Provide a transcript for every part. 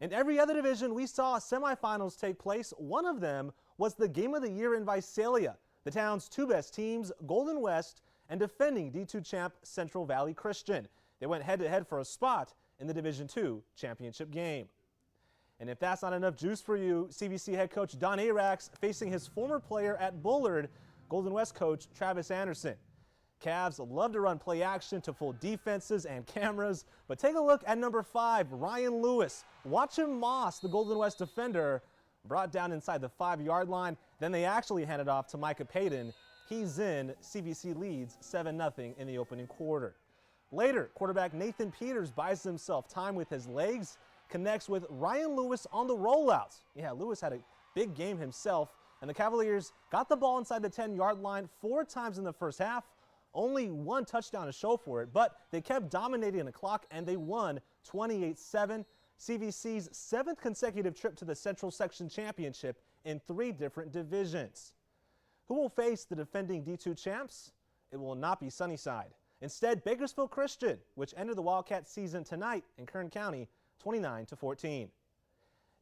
In every other division, we saw semifinals take place. One of them was the Game of the Year in Visalia. The town's two best teams, Golden West and defending D2 champ Central Valley Christian. They went head-to-head for a spot in the Division II championship game. And if that's not enough juice for you, CVC head coach Don Arax facing his former player at Bullard, Golden West coach Travis Anderson. Cavs love to run play action to full defenses and cameras, but take a look at number 5, Ryan Lewis. Watch him moss the Golden West defender, brought down inside the 5-yard line. Then they actually hand it off to Micah Payton. He's in. CVC leads 7-0 in the opening quarter. Later, quarterback Nathan Peters buys himself time with his legs, connects with Ryan Lewis on the rollouts. Yeah, Lewis had a big game himself, and the Cavaliers got the ball inside the 10-yard line 4 times in the first half. Only 1 touchdown to show for it, but they kept dominating the clock and they won 28-7. CVC's 7th consecutive trip to the Central Section Championship in 3 different divisions. Who will face the defending D2 champs? It will not be Sunnyside. Instead, Bakersfield Christian, which ended the Wildcat season tonight in Kern County, 29-14.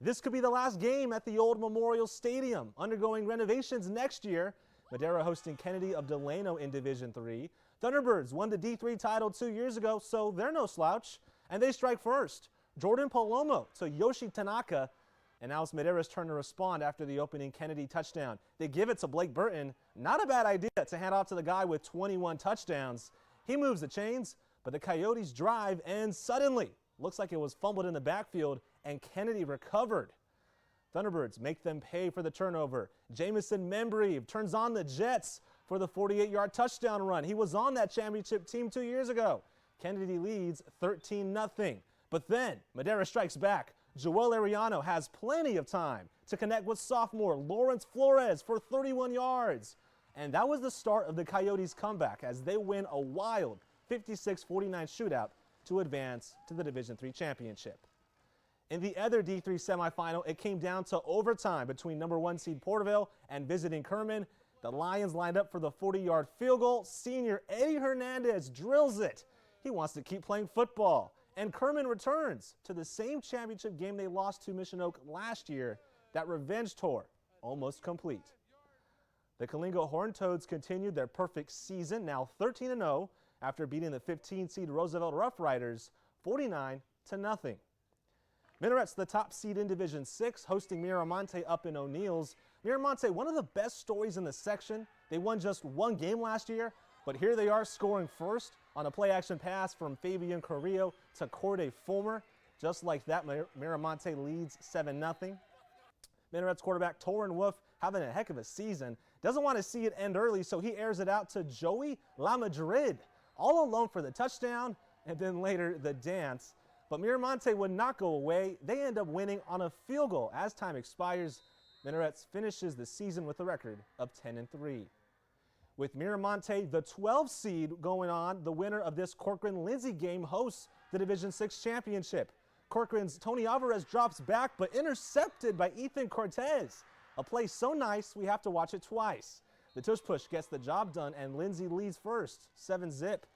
This could be the last game at the old Memorial Stadium, undergoing renovations next year. Madera hosting Kennedy of Delano in Division III. Thunderbirds won the D3 title 2 years ago, so they're no slouch. And they strike first. Jordan Palomo to Yoshi Tanaka. And now it's Madera's turn to respond after the opening Kennedy touchdown. They give it to Blake Burton. Not a bad idea to hand off to the guy with 21 touchdowns. He moves the chains, but the Coyotes drive, and suddenly, looks like it was fumbled in the backfield, and Kennedy recovered. Thunderbirds make them pay for the turnover. Jamison Membreve turns on the Jets for the 48-yard touchdown run. He was on that championship team 2 years ago. Kennedy leads 13-0. But then Madera strikes back. Joel Ariano has plenty of time to connect with sophomore Lawrence Flores for 31 yards. And that was the start of the Coyotes' comeback as they win a wild 56-49 shootout to advance to the Division III championship. In the other D3 semifinal, it came down to overtime between number 1 seed Porterville and visiting Kerman. The Lions lined up for the 40-yard field goal. Senior Eddie Hernandez drills it. He wants to keep playing football. And Kerman returns to the same championship game they lost to Mission Oak last year. That revenge tour almost complete. The Kalinga Horned Toads continued their perfect season, now 13-0, after beating the 15-seed Roosevelt Rough Riders 49-0. Minarets, the top seed in Division 6, hosting Mira Monte up in O'Neill's. Mira Monte, one of the best stories in the section. They won just 1 game last year, but here they are scoring first on a play-action pass from Fabian Carrillo to Corday Fulmer. Just like that, Mira Monte leads 7-0. Minarets quarterback Torin Wolf having a heck of a season. Doesn't want to see it end early, so he airs it out to Joey LaMadrid, all alone for the touchdown, and then later the dance. But Mira Monte would not go away. They end up winning on a field goal as time expires. Minarets finishes the season with a record of 10-3. With Mira Monte, the 12 seed going on, the winner of this Corcoran-Lindsay game hosts the Division 6 championship. Corcoran's Tony Alvarez drops back, but intercepted by Ethan Cortez. A play so nice, we have to watch it twice. The tush push gets the job done, and Lindsay leads first, 7-zip.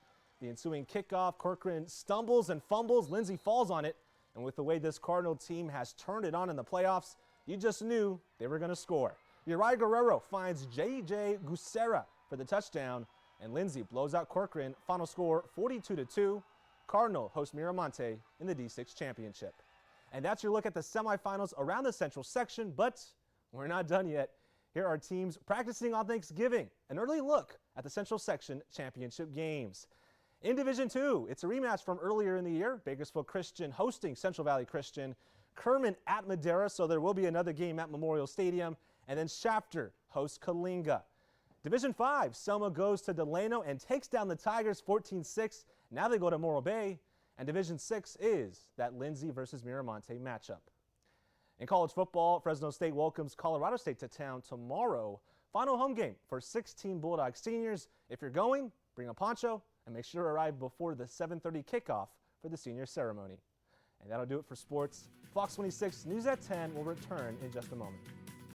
The ensuing kickoff, Corcoran stumbles and fumbles. Lindsay falls on it. And with the way this Cardinal team has turned it on in the playoffs, you just knew they were going to score. Uriah Guerrero finds J.J. Gusera for the touchdown, and Lindsay blows out Corcoran. Final score 42-2. Cardinal hosts Mira Monte in the D6 championship. And that's your look at the semifinals around the Central section, but we're not done yet. Here are teams practicing on Thanksgiving. An early look at the Central section championship games. In Division 2, it's a rematch from earlier in the year. Bakersfield Christian hosting Central Valley Christian. Kerman at Madera, so there will be another game at Memorial Stadium. And then Shafter hosts Kalinga. Division 5, Selma goes to Delano and takes down the Tigers 14-6. Now they go to Morro Bay. And Division 6 is that Lindsay versus Miramonte matchup. In college football, Fresno State welcomes Colorado State to town tomorrow. Final home game for 16 Bulldog seniors. If you're going, bring a poncho and make sure to arrive before the 7:30 kickoff for the senior ceremony. And that'll do it for sports. Fox 26 News at 10 will return in just a moment.